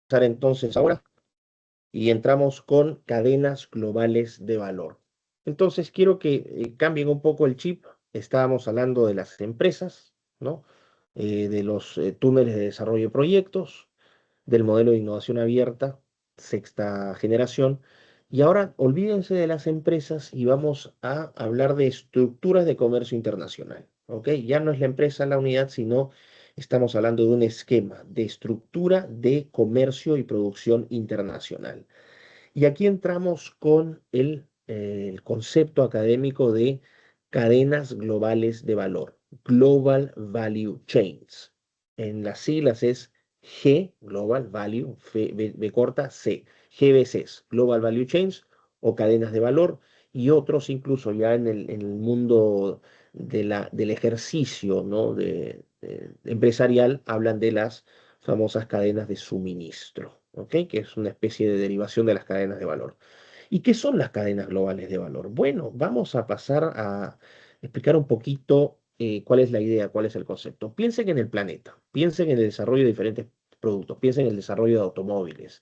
Entonces ahora y entramos con cadenas globales de valor. Entonces quiero que cambien un poco el chip. Estábamos hablando de las empresas, ¿no? De los túneles de desarrollo de proyectos, del modelo de innovación abierta, sexta generación. Y ahora olvídense de las empresas y vamos a hablar de estructuras de comercio internacional. ¿Ok? Ya no es la empresa la unidad, sino estamos hablando de un esquema de estructura de comercio y producción internacional. Y aquí entramos con el concepto académico de cadenas globales de valor, Global Value Chains. En las siglas es G, Global Value, B corta, C, GVCs, Global Value Chains o cadenas de valor, y otros incluso ya en el mundo del ejercicio, ¿no? Empresarial hablan de las famosas cadenas de suministro, ¿ok? Que es una especie de derivación de las cadenas de valor. ¿Y qué son las cadenas globales de valor? Bueno, vamos a pasar a explicar un poquito cuál es la idea, cuál es el concepto. Piensen en el planeta, piensen en el desarrollo de diferentes productos, piensen en el desarrollo de automóviles,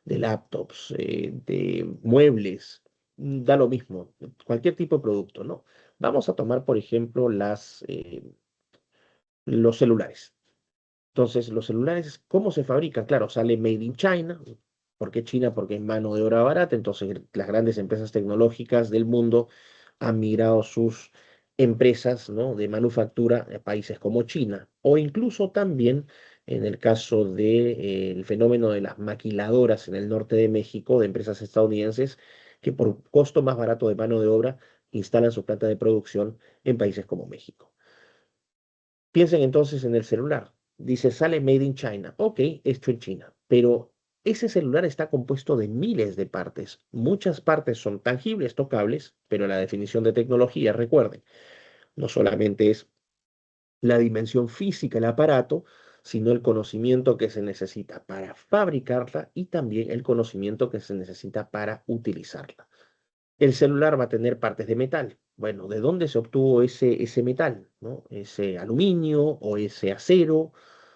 de laptops, de muebles, da lo mismo, cualquier tipo de producto, ¿no? Vamos a tomar, por ejemplo, los celulares. Entonces, los celulares, ¿cómo se fabrican? Claro, sale Made in China. ¿Por qué China? Porque es mano de obra barata. Entonces, las grandes empresas tecnológicas del mundo han migrado sus empresas, ¿no? de manufactura a países como China. O incluso también en el caso del fenómeno de las maquiladoras en el norte de México, de empresas estadounidenses, que por costo más barato de mano de obra instalan su planta de producción en países como México. Piensen entonces en el celular. Dice, sale Made in China. Ok, hecho en China. Pero ese celular está compuesto de miles de partes. Muchas partes son tangibles, tocables, pero la definición de tecnología, recuerden, no solamente es la dimensión física, el aparato, sino el conocimiento que se necesita para fabricarla y también el conocimiento que se necesita para utilizarla. El celular va a tener partes de metal. Bueno, ¿de dónde se obtuvo ese metal? ¿No? Ese aluminio o ese acero,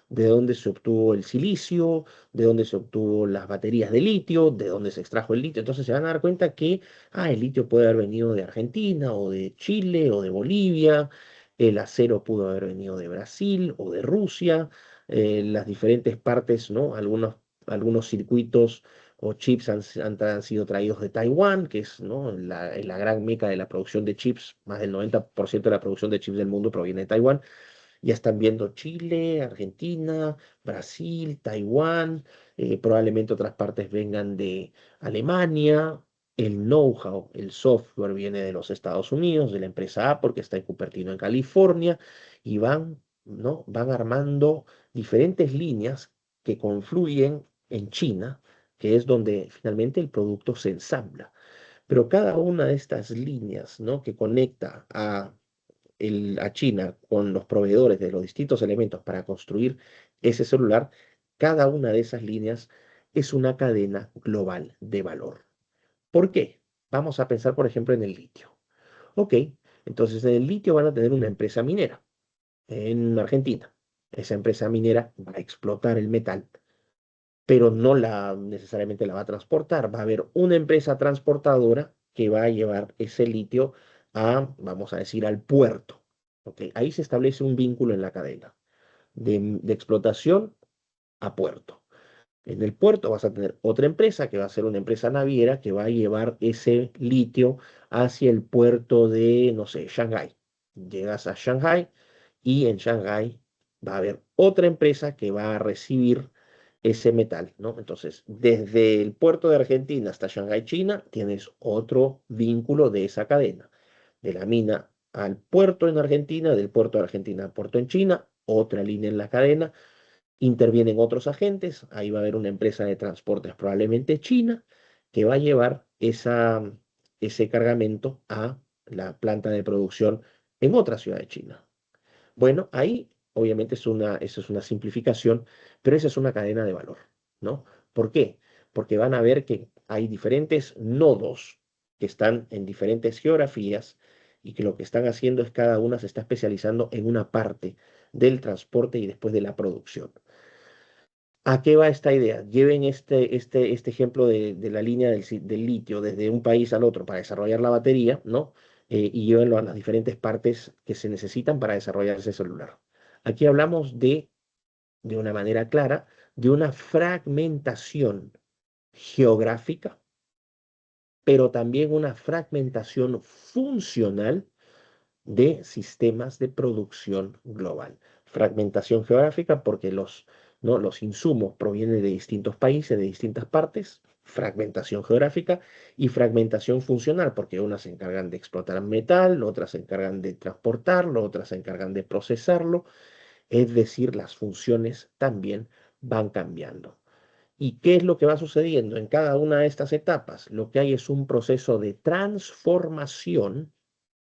de dónde se obtuvo el silicio, de dónde se obtuvo las baterías de litio, de dónde se extrajo el litio. Entonces se van a dar cuenta que, el litio puede haber venido de Argentina o de Chile o de Bolivia, el acero pudo haber venido de Brasil o de Rusia, las diferentes partes, ¿no? Algunos circuitos o chips han sido traídos de Taiwán, que es, ¿no? la gran meca de la producción de chips. Más del 90% de la producción de chips del mundo proviene de Taiwán. Ya están viendo Chile, Argentina, Brasil, Taiwán, probablemente otras partes vengan de Alemania. El know-how, el software viene de los Estados Unidos, de la empresa Apple, que está en Cupertino, en California, y ¿no? Van armando diferentes líneas que confluyen en China, que es donde finalmente el producto se ensambla. Pero cada una de estas líneas, ¿no? que conecta a China con los proveedores de los distintos elementos para construir ese celular, cada una de esas líneas es una cadena global de valor. ¿Por qué? Vamos a pensar, por ejemplo, en el litio. Ok, entonces en el litio van a tener una empresa minera en Argentina. Esa empresa minera va a explotar el metal, pero no necesariamente la va a transportar. Va a haber una empresa transportadora que va a llevar ese litio vamos a decir, al puerto. ¿Ok? Ahí se establece un vínculo en la cadena de explotación a puerto. En el puerto vas a tener otra empresa que va a ser una empresa naviera que va a llevar ese litio hacia el puerto de, no sé, Shanghái. Llegas a Shanghái y en Shanghái va a haber otra empresa que va a recibir ese metal, ¿no? Entonces, desde el puerto de Argentina hasta Shanghái, China, tienes otro vínculo de esa cadena. De la mina al puerto en Argentina, del puerto de Argentina al puerto en China, otra línea en la cadena. Intervienen otros agentes, ahí va a haber una empresa de transportes, probablemente China, que va a llevar ese cargamento a la planta de producción en otra ciudad de China. Bueno, ahí obviamente eso es una simplificación, pero esa es una cadena de valor, ¿no? ¿Por qué? Porque van a ver que hay diferentes nodos que están en diferentes geografías y que lo que están haciendo es cada una se está especializando en una parte del transporte y después de la producción. ¿A qué va esta idea? Lleven este ejemplo de la línea del litio desde un país al otro para desarrollar la batería, ¿no? Y llévenlo a las diferentes partes que se necesitan para desarrollar ese celular. Aquí hablamos de una manera clara, de una fragmentación geográfica, pero también una fragmentación funcional de sistemas de producción global. Fragmentación geográfica porque ¿no? los insumos provienen de distintos países, de distintas partes. Fragmentación geográfica y fragmentación funcional, porque unas se encargan de explotar metal, otras se encargan de transportarlo, otras se encargan de procesarlo, es decir, las funciones también van cambiando. ¿Y qué es lo que va sucediendo en cada una de estas etapas? Lo que hay es un proceso de transformación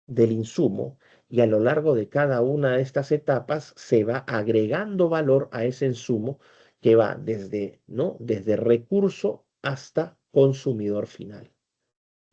del insumo y a lo largo de cada una de estas etapas se va agregando valor a ese insumo que va desde, ¿no? desde recurso hasta consumidor final.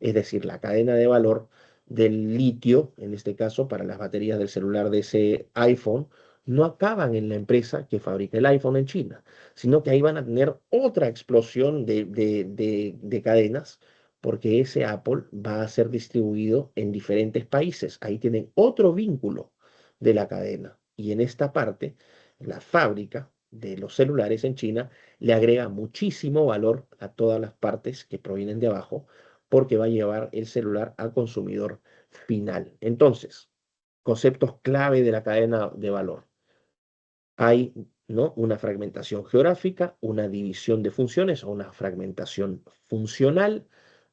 Es decir, la cadena de valor del litio, en este caso para las baterías del celular de ese iPhone, no acaban en la empresa que fabrica el iPhone en China, sino que ahí van a tener otra explosión de cadenas, porque ese Apple va a ser distribuido en diferentes países. Ahí tienen otro vínculo de la cadena. Y en esta parte, la fábrica de los celulares en China le agrega muchísimo valor a todas las partes que provienen de abajo porque va a llevar el celular al consumidor final. Entonces, conceptos clave de la cadena de valor. Hay, ¿no? una fragmentación geográfica, una división de funciones o una fragmentación funcional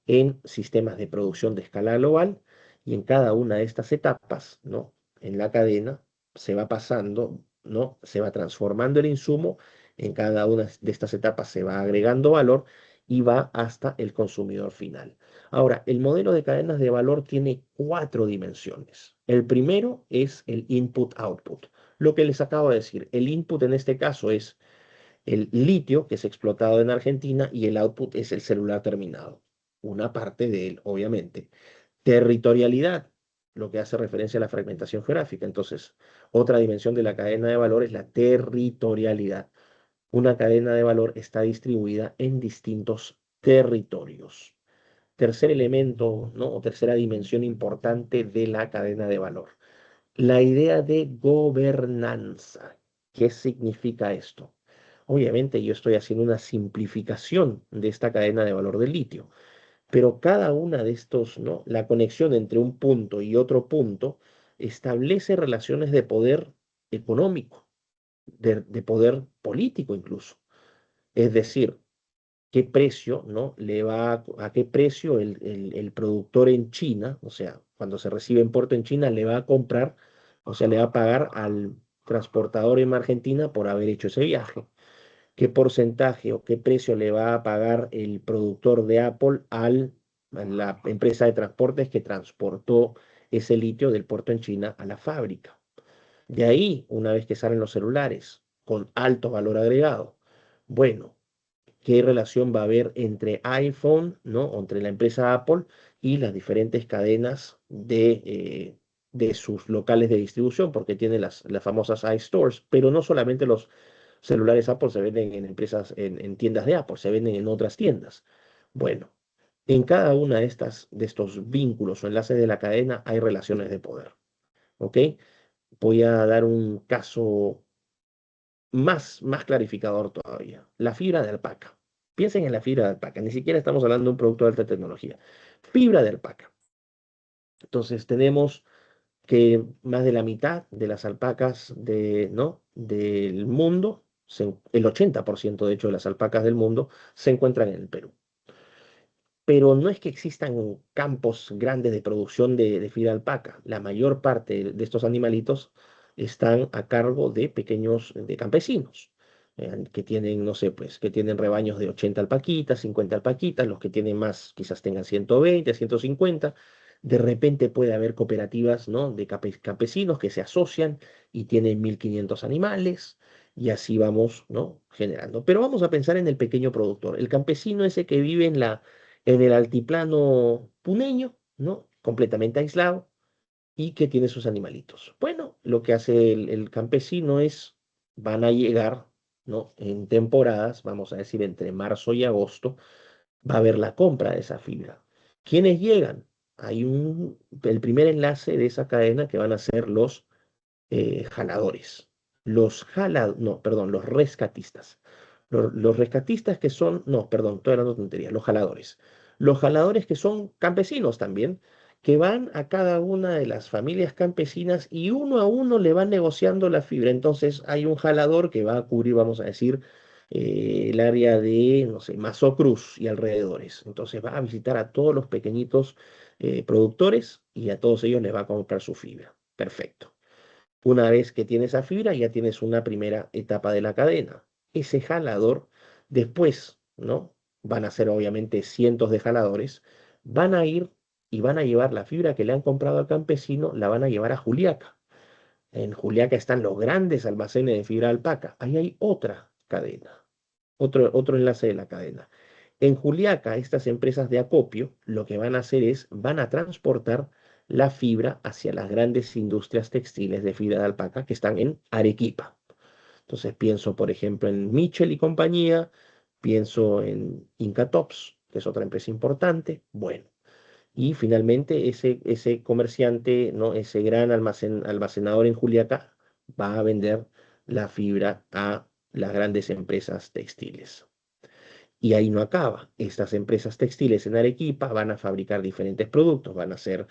en sistemas de producción de escala global y en cada una de estas etapas, ¿no? en la cadena se va pasando, ¿no? se va transformando el insumo, en cada una de estas etapas se va agregando valor y va hasta el consumidor final. Ahora, el modelo de cadenas de valor tiene cuatro dimensiones. El primero es el input-output. Lo que les acabo de decir, el input en este caso es el litio que es explotado en Argentina y el output es el celular terminado. Una parte de él, obviamente. Territorialidad, lo que hace referencia a la fragmentación geográfica. Entonces, otra dimensión de la cadena de valor es la territorialidad. Una cadena de valor está distribuida en distintos territorios. Tercer elemento, ¿no? o tercera dimensión importante de la cadena de valor. La idea de gobernanza. ¿Qué significa esto? Obviamente yo estoy haciendo una simplificación de esta cadena de valor del litio, pero cada una de estos, ¿no? La conexión entre un punto y otro punto establece relaciones de poder económico, de poder político incluso. Es decir, qué precio, ¿no? A qué precio el productor en China, o sea, cuando se recibe en puerto en China, le va a comprar, o sea, le va a pagar al transportador en Argentina por haber hecho ese viaje. ¿Qué porcentaje o qué precio le va a pagar el productor de Apple a la empresa de transportes que transportó ese litio del puerto en China a la fábrica? De ahí, una vez que salen los celulares con alto valor agregado, bueno, qué relación va a haber entre iPhone, ¿no? O entre la empresa Apple y las diferentes cadenas de sus locales de distribución, porque tiene las famosas iStores, pero no solamente los celulares Apple se venden en empresas, en tiendas de Apple, se venden en otras tiendas. Bueno, en cada una de estos vínculos o enlaces de la cadena hay relaciones de poder, ¿ok? Voy a dar un caso más clarificador todavía. La fibra de alpaca. Piensen en la fibra de alpaca. Ni siquiera estamos hablando de un producto de alta tecnología. Fibra de alpaca. Entonces tenemos que más de la mitad de las alpacas ¿no? del mundo, el 80% de hecho de las alpacas del mundo, se encuentran en el Perú. Pero no es que existan campos grandes de producción de fibra de alpaca. La mayor parte de estos animalitos están a cargo de pequeños, de campesinos, que tienen, no sé, pues, que tienen rebaños de 80 alpaquitas, 50 alpaquitas, los que tienen más quizás tengan 120, 150. De repente puede haber cooperativas, ¿no? de campesinos que se asocian y tienen 1.500 animales. Y así vamos, ¿no? generando. Pero vamos a pensar en el pequeño productor, el campesino ese que vive en el altiplano puneño, ¿no? Completamente aislado y que tiene sus animalitos. Bueno, lo que hace el campesino es, van a llegar, ¿no? En temporadas, vamos a decir entre marzo y agosto, va a haber la compra de esa fibra. ¿Quiénes llegan? El primer enlace de esa cadena que van a ser los jaladores. No, perdón, los rescatistas. Los rescatistas que son, no, perdón, estoy hablando de tonterías, los jaladores. Los jaladores que son campesinos también, que van a cada una de las familias campesinas y uno a uno le van negociando la fibra. Entonces hay un jalador que va a cubrir, vamos a decir, el área de, no sé, Mazo Cruz y alrededores. Entonces va a visitar a todos los pequeñitos productores y a todos ellos les va a comprar su fibra. Perfecto. Una vez que tienes esa fibra, ya tienes una primera etapa de la cadena. Ese jalador, después, ¿no? Van a ser obviamente cientos de jaladores, van a ir y van a llevar la fibra que le han comprado al campesino, la van a llevar a Juliaca. En Juliaca están los grandes almacenes de fibra de alpaca. Ahí hay otra cadena, otro enlace de la cadena. En Juliaca, estas empresas de acopio lo que van a hacer es, van a transportar la fibra hacia las grandes industrias textiles de fibra de alpaca que están en Arequipa. Entonces pienso, por ejemplo, en Mitchell y compañía, pienso en Incatops, que es otra empresa importante. Bueno, y finalmente ese comerciante, ¿no? Ese gran almacenador en Juliaca va a vender la fibra a las grandes empresas textiles. Y ahí no acaba. Estas empresas textiles en Arequipa van a fabricar diferentes productos. Van a hacer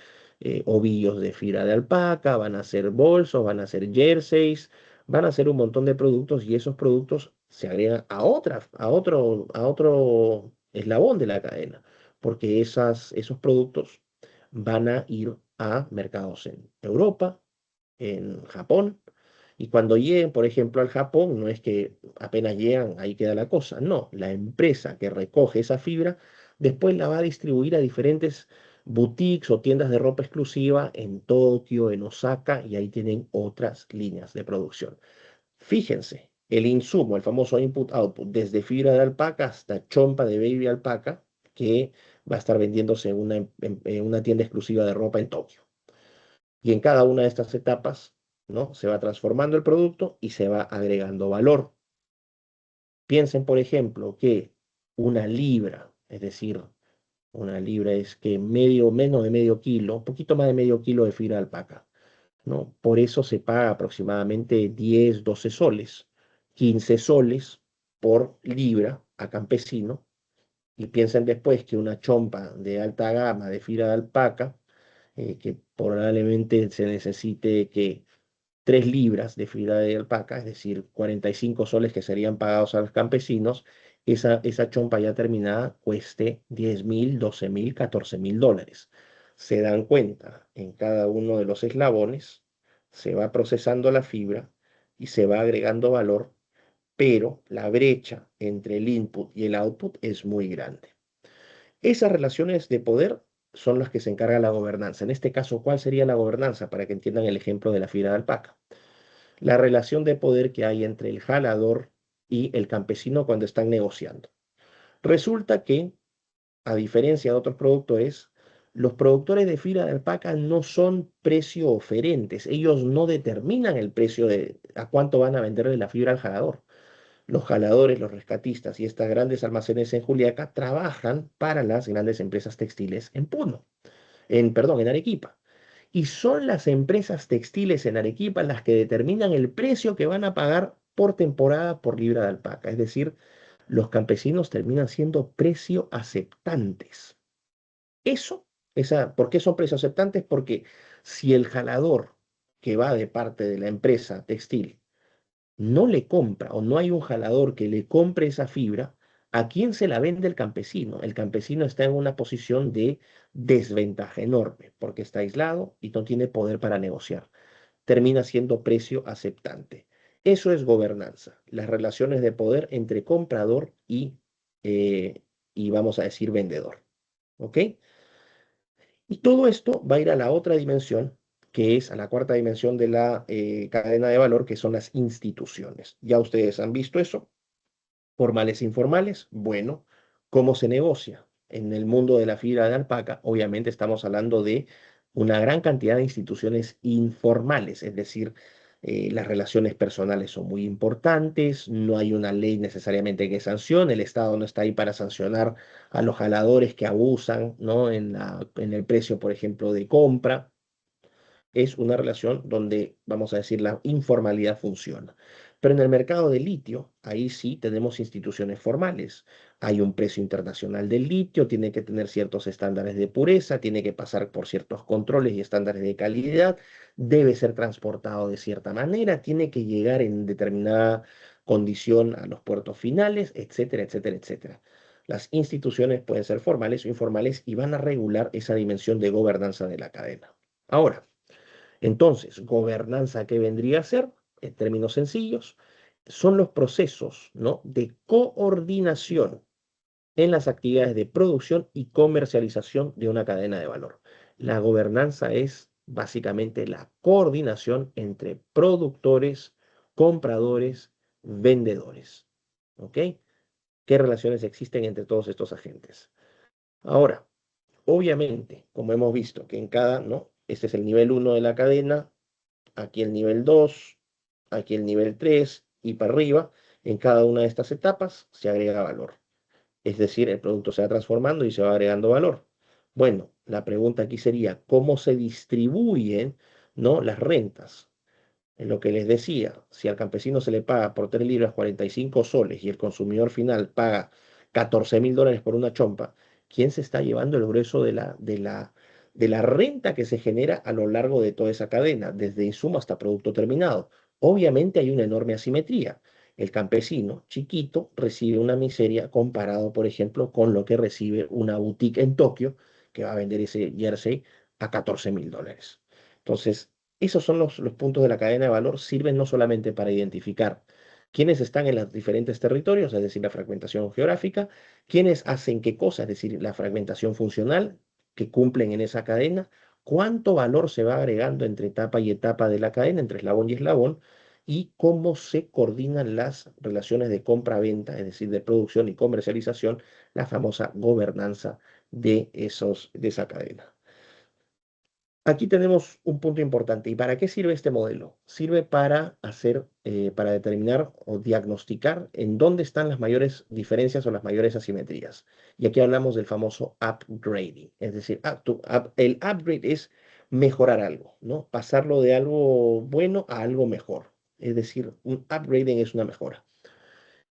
ovillos de fibra de alpaca, van a hacer bolsos, van a hacer jerseys, van a hacer un montón de productos y esos productos se agregan a otro eslabón de la cadena, porque esos productos van a ir a mercados en Europa, en Japón, y cuando lleguen, por ejemplo, al Japón, no es que apenas llegan, ahí queda la cosa. No, la empresa que recoge esa fibra después la va a distribuir a diferentes boutiques o tiendas de ropa exclusiva en Tokio, en Osaka, y ahí tienen otras líneas de producción. Fíjense, el insumo, el famoso input-output, desde fibra de alpaca hasta chompa de baby alpaca, que va a estar vendiéndose en una tienda exclusiva de ropa en Tokio. Y en cada una de estas etapas, ¿no? Se va transformando el producto y se va agregando valor. Piensen, por ejemplo, que una libra, es decir, una libra es que menos de medio kilo, un poquito más de medio kilo de fibra de alpaca, ¿no? Por eso se paga aproximadamente 10, 12 soles, 15 soles por libra a campesino. Y piensen después que una chompa de alta gama de fibra de alpaca, que probablemente se necesite que 3 libras de fibra de alpaca, es decir, 45 soles que serían pagados a los campesinos, esa chompa ya terminada cueste 10.000, 12.000, 14.000 dólares. Se dan cuenta, en cada uno de los eslabones se va procesando la fibra y se va agregando valor, pero la brecha entre el input y el output es muy grande. Esas relaciones de poder son las que se encarga la gobernanza. En este caso, ¿cuál sería la gobernanza? Para que entiendan el ejemplo de la fibra de alpaca. La relación de poder que hay entre el jalador y el campesino cuando están negociando. Resulta que, a diferencia de otros productores, los productores de fibra de alpaca no son precio oferentes. Ellos no determinan el precio de a cuánto van a venderle la fibra al jalador. Los jaladores, los rescatistas y estas grandes almacenes en Juliaca trabajan para las grandes empresas textiles en Puno, perdón, en Arequipa. Y son las empresas textiles en Arequipa las que determinan el precio que van a pagar por temporada por libra de alpaca. Es decir, los campesinos terminan siendo precio aceptantes. Eso, ¿por qué son precios aceptantes? Porque si el jalador que va de parte de la empresa textil no le compra o no hay un jalador que le compre esa fibra, ¿a quién se la vende el campesino? El campesino está en una posición de desventaja enorme porque está aislado y no tiene poder para negociar. Termina siendo precio aceptante. Eso es gobernanza, las relaciones de poder entre comprador y vamos a decir vendedor. ¿Ok? Y todo esto va a ir a la otra dimensión, que es a la cuarta dimensión de la cadena de valor, que son las instituciones. Ya ustedes han visto eso, formales e informales. Bueno, ¿cómo se negocia? En el mundo de la fibra de alpaca, obviamente estamos hablando de una gran cantidad de instituciones informales, es decir, las relaciones personales son muy importantes, no hay una ley necesariamente que sancione, el Estado no está ahí para sancionar a los jaladores que abusan, ¿no? En el precio, por ejemplo, de compra. Es una relación donde, vamos a decir, la informalidad funciona. Pero en el mercado del litio, ahí sí tenemos instituciones formales. Hay un precio internacional del litio, tiene que tener ciertos estándares de pureza, tiene que pasar por ciertos controles y estándares de calidad, debe ser transportado de cierta manera, tiene que llegar en determinada condición a los puertos finales, etcétera, etcétera, etcétera. Las instituciones pueden ser formales o informales y van a regular esa dimensión de gobernanza de la cadena. Ahora, entonces, gobernanza, ¿qué vendría a ser? En términos sencillos, son los procesos, ¿no? De coordinación en las actividades de producción y comercialización de una cadena de valor. La gobernanza es básicamente la coordinación entre productores, compradores, vendedores. ¿Ok? ¿Qué relaciones existen entre todos estos agentes? Ahora, obviamente, como hemos visto, que en cada, ¿no? Este es el nivel uno de la cadena, aquí el nivel 2, aquí el nivel 3 y para arriba, en cada una de estas etapas se agrega valor. Es decir, el producto se va transformando y se va agregando valor. Bueno, la pregunta aquí sería, ¿cómo se distribuyen, ¿no? Las rentas? En lo que les decía, si al campesino se le paga por 3 libras 45 soles y el consumidor final paga 14.000 dólares por una chompa, ¿quién se está llevando el grueso de la renta que se genera a lo largo de toda esa cadena, desde insumo hasta producto terminado? Obviamente hay una enorme asimetría. El campesino chiquito recibe una miseria comparado, por ejemplo, con lo que recibe una boutique en Tokio que va a vender ese jersey a 14.000 dólares. Entonces, esos son los puntos de la cadena de valor, sirven no solamente para identificar quiénes están en los diferentes territorios, es decir, la fragmentación geográfica, quiénes hacen qué cosa, es decir, la fragmentación funcional que cumplen en esa cadena, cuánto valor se va agregando entre etapa y etapa de la cadena, entre eslabón y eslabón, y cómo se coordinan las relaciones de compra-venta, es decir, de producción y comercialización, la famosa gobernanza de esa cadena. Aquí tenemos un punto importante. ¿Y para qué sirve este modelo? Sirve para determinar o diagnosticar en dónde están las mayores diferencias o las mayores asimetrías. Y aquí hablamos del famoso upgrading. Es decir, el upgrade es mejorar algo, ¿no? Pasarlo de algo bueno a algo mejor. Es decir, un upgrading es una mejora.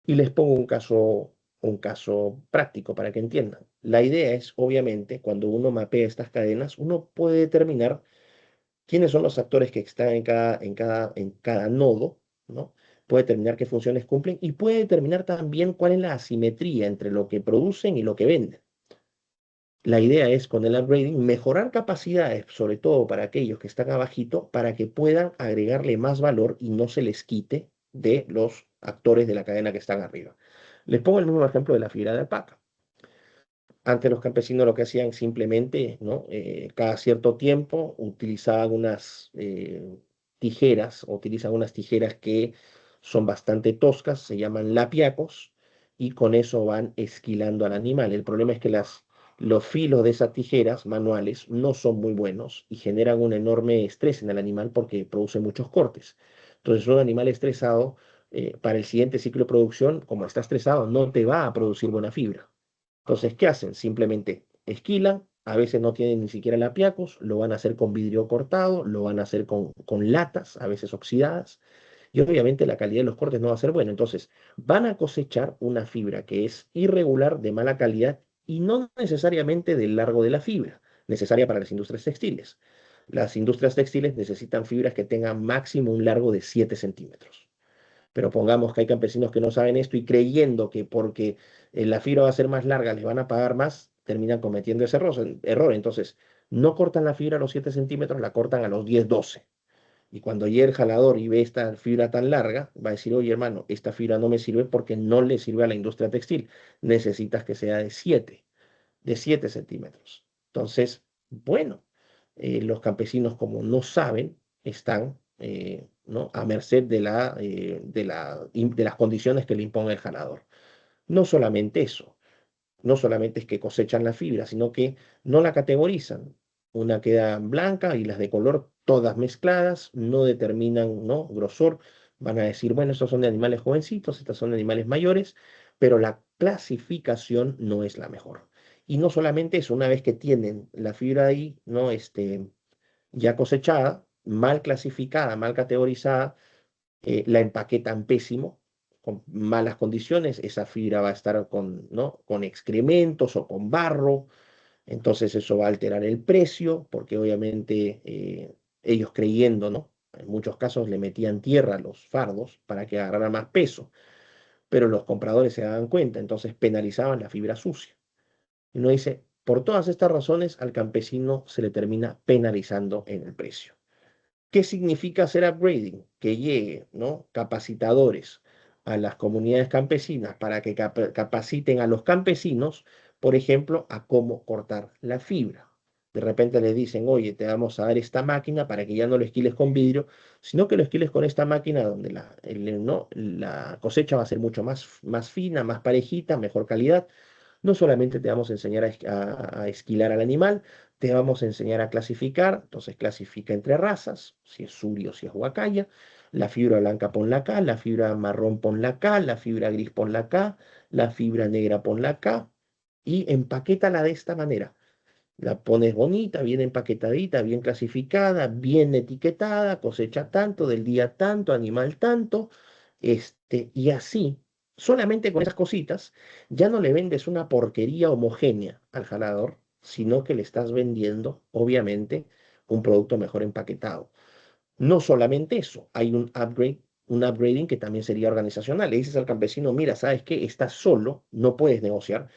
Y les pongo un caso práctico para que entiendan. La idea es, obviamente, cuando uno mapea estas cadenas, uno puede determinar quiénes son los actores que están en cada nodo, ¿no? Puede determinar qué funciones cumplen y puede determinar también cuál es la asimetría entre lo que producen y lo que venden. La idea es con el upgrading mejorar capacidades, sobre todo para aquellos que están abajito, para que puedan agregarle más valor y no se les quite de los actores de la cadena que están arriba. Les pongo el mismo ejemplo de la fibra de alpaca. Antes los campesinos lo que hacían simplemente, ¿no? Cada cierto tiempo utilizaban unas tijeras, o utilizan unas tijeras que son bastante toscas, se llaman lapiacos, y con eso van esquilando al animal. El problema es que los filos de esas tijeras manuales no son muy buenos y generan un enorme estrés en el animal porque produce muchos cortes. Entonces, un animal estresado, para el siguiente ciclo de producción, como está estresado, no te va a producir buena fibra. Entonces, ¿qué hacen? Simplemente esquilan, a veces no tienen ni siquiera lapiacos, lo van a hacer con vidrio cortado, lo van a hacer con latas, a veces oxidadas, y obviamente la calidad de los cortes no va a ser buena. Entonces, van a cosechar una fibra que es irregular, de mala calidad, y no necesariamente del largo de la fibra, necesaria para las industrias textiles. Las industrias textiles necesitan fibras que tengan máximo un largo de 7 centímetros. Pero pongamos que hay campesinos que no saben esto y creyendo que porque la fibra va a ser más larga les van a pagar más, terminan cometiendo ese error. Entonces, no cortan la fibra a los 7 centímetros, la cortan a los 10, 12. Y cuando llegue el jalador y ve esta fibra tan larga, va a decir, oye hermano, esta fibra no me sirve porque no le sirve a la industria textil. Necesitas que sea de siete centímetros. Entonces, bueno, los campesinos como no saben, están, ¿no? a merced de las condiciones que le imponga el jalador. No solamente eso, no solamente es que cosechan la fibra, sino que no la categorizan. Una queda blanca y las de color todas mezcladas, no determinan, ¿no?, grosor. Van a decir, bueno, estos son de animales jovencitos, estos son de animales mayores, pero la clasificación no es la mejor. Y no solamente eso, una vez que tienen la fibra ahí, ¿no?, ya cosechada, mal clasificada, mal categorizada, la empaquetan pésimo, con malas condiciones, esa fibra va a estar con, ¿no?, con excrementos o con barro, entonces eso va a alterar el precio, porque obviamente ellos creyendo, ¿no? En muchos casos le metían tierra a los fardos para que agarrara más peso, pero los compradores se daban cuenta, entonces penalizaban la fibra sucia. Y uno dice, por todas estas razones al campesino se le termina penalizando en el precio. ¿Qué significa hacer upgrading? Que llegue, ¿no?, capacitadores a las comunidades campesinas para que capaciten a los campesinos, por ejemplo, a cómo cortar la fibra. De repente les dicen, oye, te vamos a dar esta máquina para que ya no lo esquiles con vidrio, sino que lo esquiles con esta máquina donde ¿no?, la cosecha va a ser mucho más fina, más parejita, mejor calidad. No solamente te vamos a enseñar a esquilar al animal, te vamos a enseñar a clasificar. Entonces clasifica entre razas, si es suri o si es huacaya. La fibra blanca ponla acá, la fibra marrón ponla acá, la fibra gris ponla acá, la fibra negra ponla acá. Y empaquétala de esta manera. La pones bonita, bien empaquetadita, bien clasificada, bien etiquetada, cosecha tanto, del día tanto, animal tanto, y así, solamente con esas cositas, ya no le vendes una porquería homogénea al jalador, sino que le estás vendiendo, obviamente, un producto mejor empaquetado. No solamente eso, hay un upgrading que también sería organizacional. Le dices al campesino, mira, ¿sabes qué? Estás solo, no puedes negociar.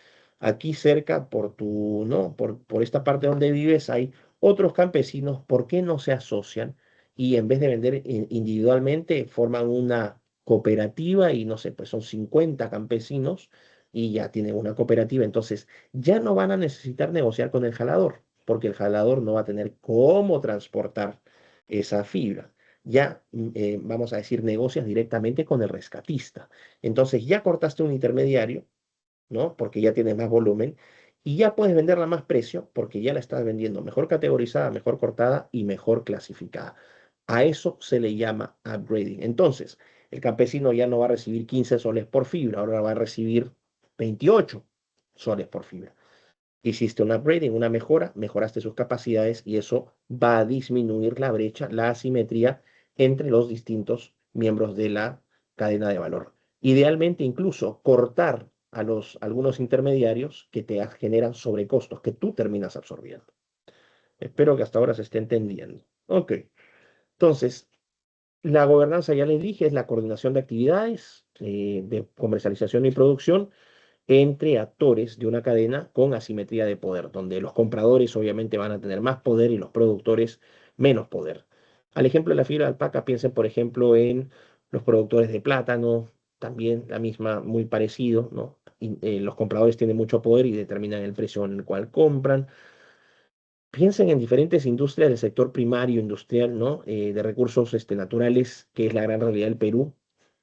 Aquí cerca, ¿no?, por esta parte donde vives, hay otros campesinos, ¿por qué no se asocian? Y en vez de vender individualmente, forman una cooperativa y no sé, pues son 50 campesinos y ya tienen una cooperativa. Entonces, ya no van a necesitar negociar con el jalador, porque el jalador no va a tener cómo transportar esa fibra. Ya, vamos a decir, negocias directamente con el rescatista. Entonces ya cortaste un intermediario, ¿no?, porque ya tienes más volumen y ya puedes venderla a más precio porque ya la estás vendiendo mejor categorizada, mejor cortada y mejor clasificada. A eso se le llama upgrading. Entonces, el campesino ya no va a recibir 15 soles por fibra, ahora va a recibir 28 soles por fibra. Hiciste un upgrading, una mejora, mejoraste sus capacidades y eso va a disminuir la brecha, la asimetría entre los distintos miembros de la cadena de valor. Idealmente, incluso cortar a algunos intermediarios que te generan sobrecostos que tú terminas absorbiendo. Espero que hasta ahora se esté entendiendo. Ok, entonces, la gobernanza, ya les dije, es la coordinación de actividades de comercialización y producción entre actores de una cadena con asimetría de poder, donde los compradores obviamente van a tener más poder y los productores menos poder. Al ejemplo de la fibra de alpaca, piensen por ejemplo en los productores de plátano, también la misma, muy parecido, ¿no? Los compradores tienen mucho poder y determinan el precio en el cual compran. Piensen en diferentes industrias del sector primario, industrial, ¿no? De recursos naturales, que es la gran realidad del Perú.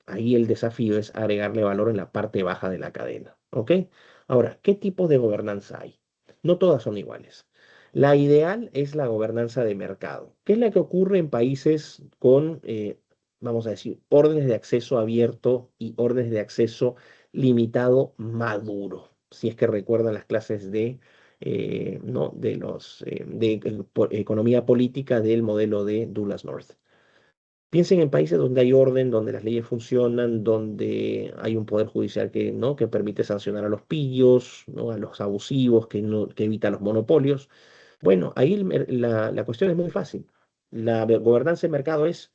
Ahí el desafío es agregarle valor en la parte baja de la cadena, ¿ok? Ahora, ¿qué tipo de gobernanza hay? No todas son iguales. La ideal es la gobernanza de mercado, que es la que ocurre en países con, vamos a decir, órdenes de acceso abierto y órdenes de acceso limitado maduro. Si es que recuerdan las clases ¿no?, de economía política del modelo de Douglas North. Piensen en países donde hay orden, donde las leyes funcionan, donde hay un poder judicial que, ¿no?, que permite sancionar a los pillos, ¿no?, a los abusivos, que evita los monopolios. Bueno, ahí la cuestión es muy fácil. La gobernanza de mercado es,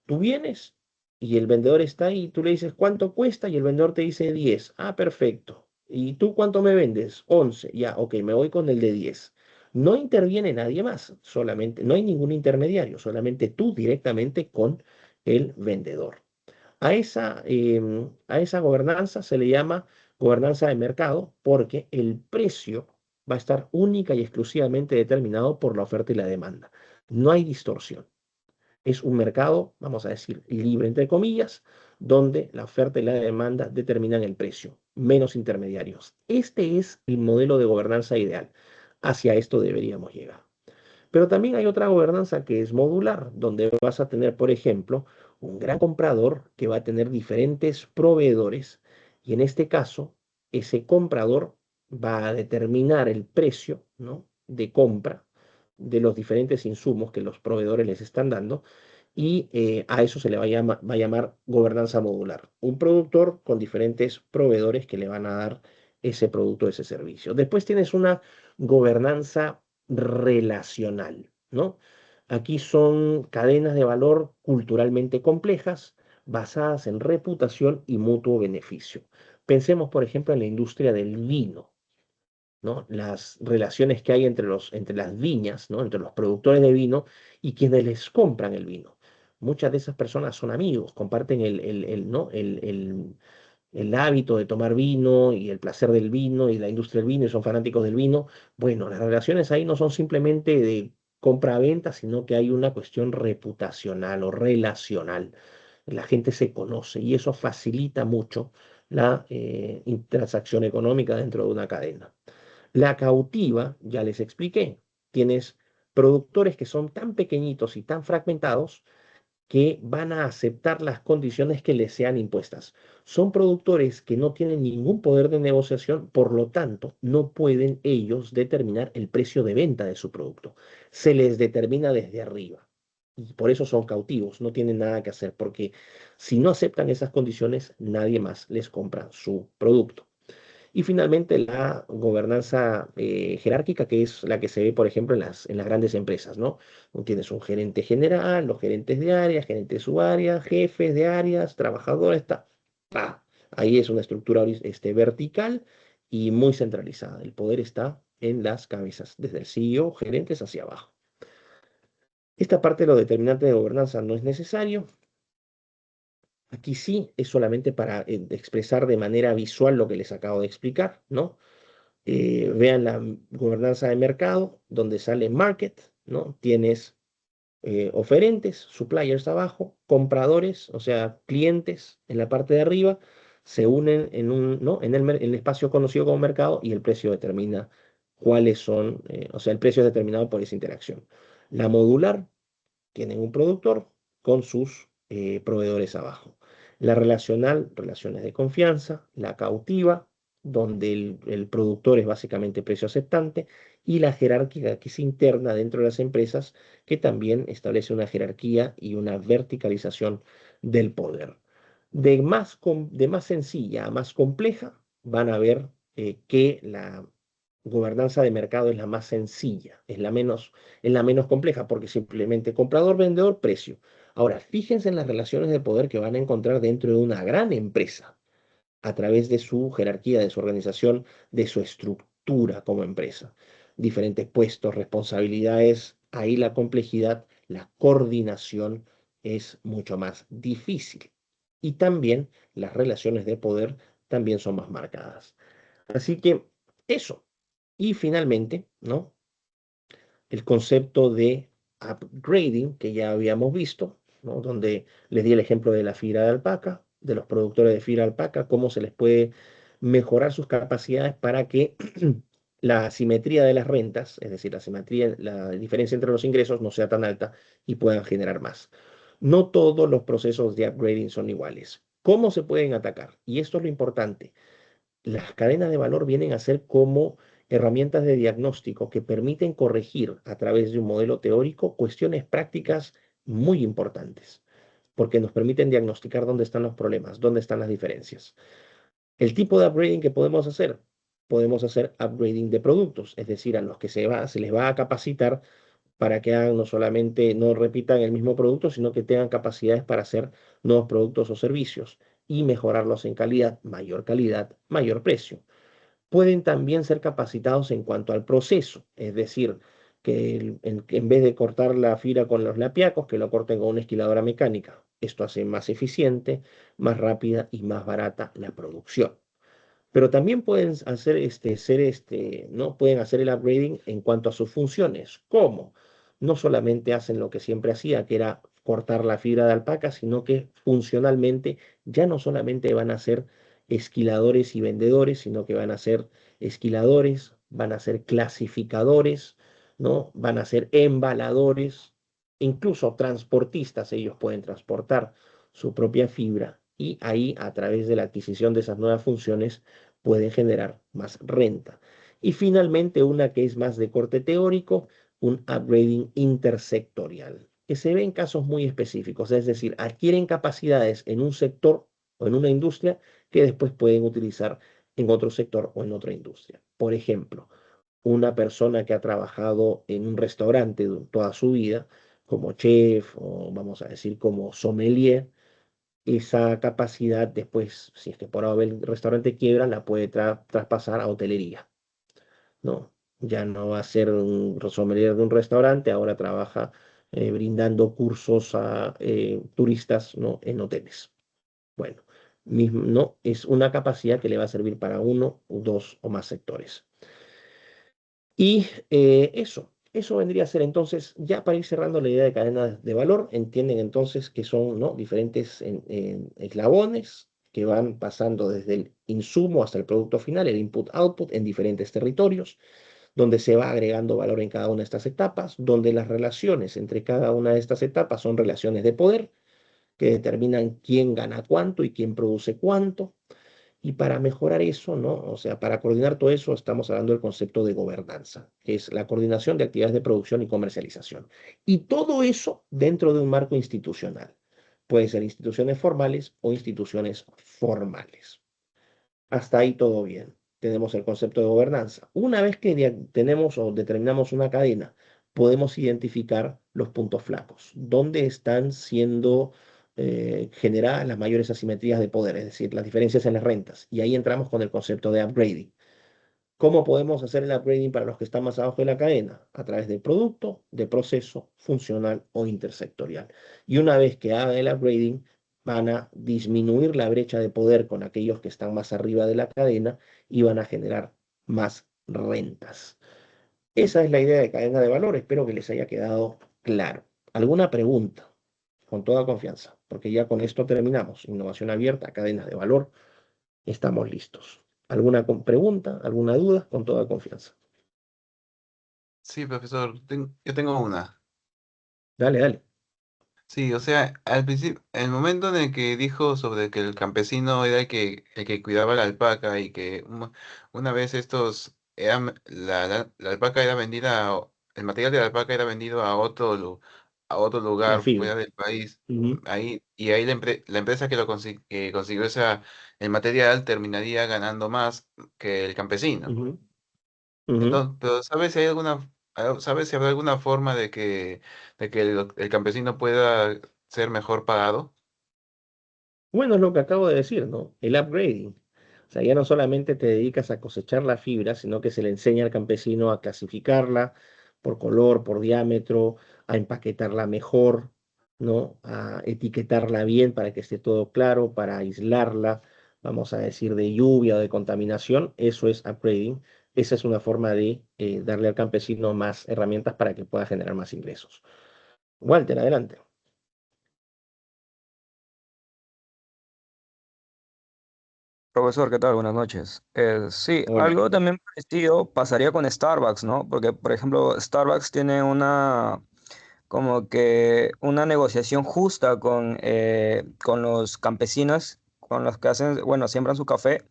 tú vienes y el vendedor está ahí, tú le dices cuánto cuesta y el vendedor te dice 10. Ah, perfecto. ¿Y tú cuánto me vendes? 11. Ya, ok, me voy con el de 10. No interviene nadie más, solamente, no hay ningún intermediario, solamente tú directamente con el vendedor. A esa gobernanza se le llama gobernanza de mercado porque el precio va a estar única y exclusivamente determinado por la oferta y la demanda. No hay distorsión. Es un mercado, vamos a decir, libre entre comillas, donde la oferta y la demanda determinan el precio, menos intermediarios. Este es el modelo de gobernanza ideal. Hacia esto deberíamos llegar. Pero también hay otra gobernanza que es modular, donde vas a tener, por ejemplo, un gran comprador que va a tener diferentes proveedores y en este caso, ese comprador va a determinar el precio, ¿no?, de compra de los diferentes insumos que los proveedores les están dando y a eso se le va a llamar gobernanza modular. Un productor con diferentes proveedores que le van a dar ese producto, ese servicio. Después tienes una gobernanza relacional, ¿no? Aquí son cadenas de valor culturalmente complejas, basadas en reputación y mutuo beneficio. Pensemos, por ejemplo, en la industria del vino, ¿no? Las relaciones que hay entre las viñas, ¿no?, entre los productores de vino y quienes les compran el vino. Muchas de esas personas son amigos, comparten ¿no?, el hábito de tomar vino y el placer del vino y la industria del vino y son fanáticos del vino. Bueno, las relaciones ahí no son simplemente de compra-venta, sino que hay una cuestión reputacional o relacional. La gente se conoce y eso facilita mucho la transacción económica dentro de una cadena. La cautiva, ya les expliqué, tienes productores que son tan pequeñitos y tan fragmentados que van a aceptar las condiciones que les sean impuestas. Son productores que no tienen ningún poder de negociación, por lo tanto, no pueden ellos determinar el precio de venta de su producto. Se les determina desde arriba. Y por eso son cautivos, no tienen nada que hacer, porque si no aceptan esas condiciones, nadie más les compra su producto. Y finalmente la gobernanza jerárquica, que es la que se ve, por ejemplo, en las grandes empresas, ¿no? Tienes un gerente general, los gerentes de áreas, gerentes de subáreas, jefes de áreas, trabajadores, ¡pa! Ahí es una estructura vertical y muy centralizada. El poder está en las cabezas, desde el CEO, gerentes hacia abajo. Esta parte de los determinantes de gobernanza no es necesario. Aquí sí es solamente para expresar de manera visual lo que les acabo de explicar, ¿no? Vean la gobernanza de mercado, donde sale market, ¿no? Tienes oferentes, suppliers abajo, compradores, o sea, clientes en la parte de arriba, se unen ¿no?, en el espacio conocido como mercado y el precio determina cuáles son, o sea, el precio es determinado por esa interacción. La modular, tienen un productor con sus proveedores abajo. La relacional, relaciones de confianza. La cautiva, donde el productor es básicamente precio aceptante. Y la jerárquica, que es interna dentro de las empresas, que también establece una jerarquía y una verticalización del poder. De más sencilla a más compleja, van a ver que la gobernanza de mercado es la más sencilla, es la menos compleja, porque simplemente comprador, vendedor, precio. Ahora, fíjense en las relaciones de poder que van a encontrar dentro de una gran empresa, a través de su jerarquía, de su organización, de su estructura como empresa. Diferentes puestos, responsabilidades, ahí la complejidad, la coordinación es mucho más difícil. Y también las relaciones de poder también son más marcadas. Así que eso. Y finalmente, ¿no?, el concepto de upgrading que ya habíamos visto, ¿no?, donde les di el ejemplo de la fibra de alpaca, de los productores de fibra de alpaca, cómo se les puede mejorar sus capacidades para que la asimetría de las rentas, es decir, la diferencia entre los ingresos no sea tan alta y puedan generar más. No todos los procesos de upgrading son iguales. ¿Cómo se pueden atacar? Y esto es lo importante. Las cadenas de valor vienen a ser como herramientas de diagnóstico que permiten corregir a través de un modelo teórico cuestiones prácticas muy importantes, porque nos permiten diagnosticar dónde están los problemas, dónde están las diferencias. El tipo de upgrading que podemos hacer upgrading de productos, es decir, a los que se les va a capacitar para que hagan no solamente, no repitan el mismo producto, sino que tengan capacidades para hacer nuevos productos o servicios y mejorarlos en calidad, mayor precio. Pueden también ser capacitados en cuanto al proceso, es decir, que en vez de cortar la fibra con los lapiacos, que lo corten con una esquiladora mecánica. Esto hace más eficiente, más rápida y más barata la producción. Pero también pueden ¿no? Pueden hacer el upgrading en cuanto a sus funciones. ¿Cómo? No solamente hacen lo que siempre hacía, que era cortar la fibra de alpaca, sino que funcionalmente ya no solamente van a ser esquiladores y vendedores, sino que van a ser esquiladores, van a ser clasificadores, ¿no? Van a ser embaladores, incluso transportistas, ellos pueden transportar su propia fibra y ahí a través de la adquisición de esas nuevas funciones pueden generar más renta. Y finalmente una que es más de corte teórico, un upgrading intersectorial, que se ve en casos muy específicos, es decir, adquieren capacidades en un sector o en una industria que después pueden utilizar en otro sector o en otra industria. Por ejemplo, una persona que ha trabajado en un restaurante toda su vida, como chef o vamos a decir como sommelier, esa capacidad después, si es que por ahora el restaurante quiebra, la puede traspasar a hotelería, ¿no? Ya no va a ser un sommelier de un restaurante, ahora trabaja brindando cursos a turistas, ¿no? En hoteles. Bueno, no, es una capacidad que le va a servir para uno, dos o más sectores. Y eso vendría a ser entonces, ya para ir cerrando la idea de cadena de valor, entienden entonces que son, ¿no? Diferentes eslabones que van pasando desde el insumo hasta el producto final, el input-output, en diferentes territorios, donde se va agregando valor en cada una de estas etapas, donde las relaciones entre cada una de estas etapas son relaciones de poder que determinan quién gana cuánto y quién produce cuánto. Y para mejorar eso, ¿no? O sea, para coordinar todo eso, estamos hablando del concepto de gobernanza, que es la coordinación de actividades de producción y comercialización. Y todo eso dentro de un marco institucional. Puede ser instituciones formales o instituciones formales. Hasta ahí todo bien. Tenemos el concepto de gobernanza. Una vez que tenemos o determinamos una cadena, podemos identificar los puntos flacos, dónde están siendo generadas las mayores asimetrías de poder, es decir, las diferencias en las rentas. Y ahí entramos con el concepto de upgrading. ¿Cómo podemos hacer el upgrading para los que están más abajo de la cadena? A través del producto, de proceso, funcional o intersectorial. Y una vez que hagan el upgrading, van a disminuir la brecha de poder con aquellos que están más arriba de la cadena y van a generar más rentas. Esa es la idea de cadena de valor. Espero que les haya quedado claro. ¿Alguna pregunta? Con toda confianza, porque ya con esto terminamos. Innovación abierta, cadenas de valor. Estamos listos. ¿Alguna pregunta? ¿Alguna duda? Con toda confianza. Sí, profesor, yo tengo una. Dale, dale. Sí, o sea, al principio, el momento en el que dijo sobre que el campesino era el que cuidaba la alpaca y que una vez la alpaca era vendida, el material de la alpaca era vendido a otro La lugar fibra. fuera del país, Ujú, ahí la empresa que consiguió el material terminaría ganando más que el campesino. ujú, ujú. Entonces, pero ¿sabes si hay sabes si habrá alguna forma de que el campesino pueda ser mejor pagado? Bueno, es lo que acabo de decir, ¿no? El upgrading. O sea, ya no solamente te dedicas a cosechar la fibra, sino que se le enseña al campesino a clasificarla por color, por diámetro, a empaquetarla mejor, ¿no? A etiquetarla bien para que esté todo claro, para aislarla, vamos a decir, de lluvia o de contaminación. Eso es upgrading. Esa es una forma de darle al campesino más herramientas para que pueda generar más ingresos. Walter, adelante. Profesor, ¿qué tal? Buenas noches. Sí, Hola. algo también parecido pasaría con Starbucks, ¿no? Porque, por ejemplo, Starbucks tiene como que una negociación justa con los campesinos, con los que hacen, bueno, siembran su café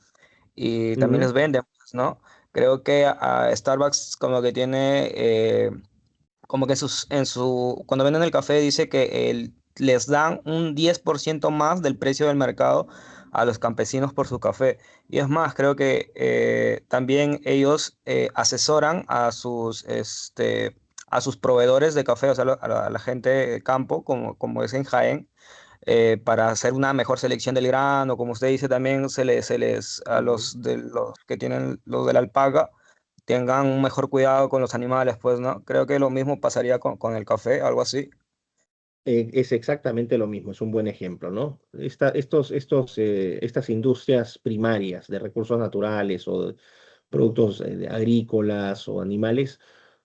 y también Ujú, les venden, pues, ¿no? Creo que a Starbucks como que tiene, como que cuando venden el café dice que les dan un 10% más del precio del mercado a los campesinos por su café. Y es más, creo que también ellos asesoran a sus proveedores de café, o sea, a la gente de campo, como es en Jaén, para hacer una mejor selección del grano, como usted dice, también a ujú. los que tienen los de la alpaca, tengan un mejor cuidado con los animales, pues, ¿no? Creo que lo mismo pasaría con el café, algo así. Es exactamente lo mismo, es un buen ejemplo, ¿no? Estas industrias primarias de recursos naturales o de productos agrícolas o animales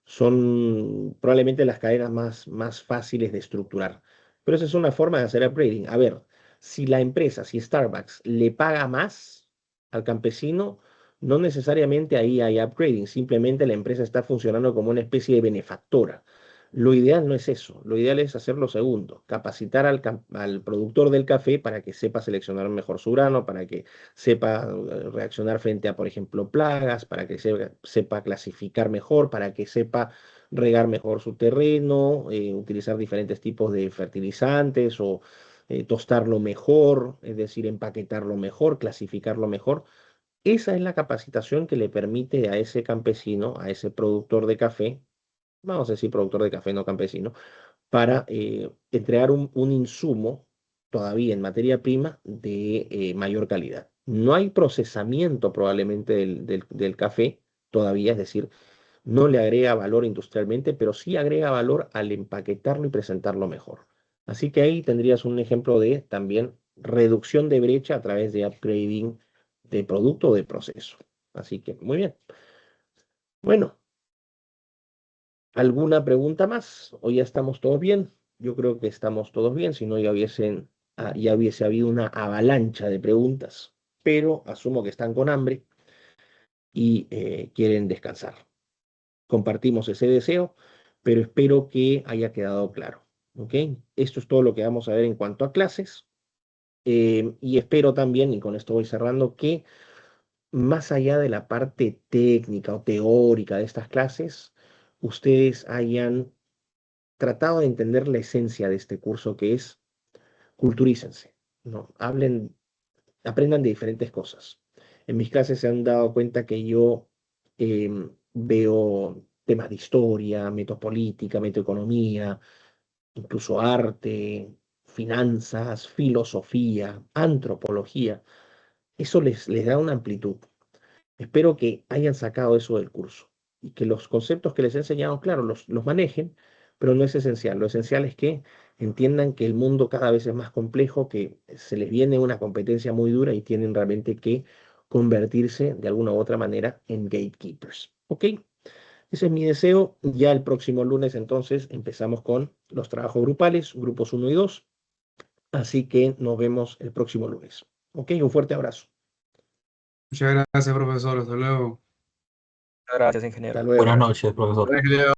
son probablemente las cadenas más fáciles de estructurar. Pero esa es una forma de hacer upgrading. A ver, si la empresa, si Starbucks le paga más al campesino, No necesariamente ahí hay upgrading, simplemente la empresa está funcionando como una especie de benefactora. Lo ideal no es eso, lo ideal es hacer lo segundo, capacitar al productor del café para que sepa seleccionar mejor su grano, para que sepa reaccionar frente a, por ejemplo, plagas, para que sepa clasificar mejor, para que sepa regar mejor su terreno, utilizar diferentes tipos de fertilizantes o tostarlo mejor, es decir, empaquetarlo mejor, clasificarlo mejor. Esa es la capacitación que le permite a ese campesino, a ese productor de café, vamos a decir productor de café, no campesino, para entregar un insumo todavía en materia prima de mayor calidad. No hay procesamiento probablemente del café todavía, es decir, no le agrega valor industrialmente, pero sí agrega valor al empaquetarlo y presentarlo mejor. Así que ahí tendrías un ejemplo de también reducción de brecha a través de upgrading de producto o de proceso. Así que muy bien. Bueno, ¿alguna pregunta más? ¿O ya estamos todos bien? Yo creo que estamos todos bien, si no ya hubiese habido una avalancha de preguntas, pero asumo que están con hambre y quieren descansar. Compartimos ese deseo, pero espero que haya quedado claro. ¿Ok? Esto es todo lo que vamos a ver en cuanto a clases. Y espero también, y con esto voy cerrando, que más allá de la parte técnica o teórica de estas clases, ustedes hayan tratado de entender la esencia de este curso, que es culturícense, ¿no? Aprendan de diferentes cosas. En mis clases se han dado cuenta que yo veo temas de historia, metopolítica, metoeconomía, incluso arte, finanzas, filosofía, antropología. Eso les da una amplitud. Espero que hayan sacado eso del curso y que los conceptos que les he enseñado, claro, los manejen, pero no es esencial. Lo esencial es que entiendan que el mundo cada vez es más complejo, que se les viene una competencia muy dura y tienen realmente que convertirse de alguna u otra manera en gatekeepers. ¿Ok? Ese es mi deseo. Ya el próximo lunes entonces empezamos con los trabajos grupales, grupos uno y 2. Así que nos vemos el próximo lunes. ¿Ok? Un fuerte abrazo. Muchas gracias, profesor. Hasta luego. Gracias, Hasta ingeniero. luego. Buenas noches, profesor. Gracias, Leo.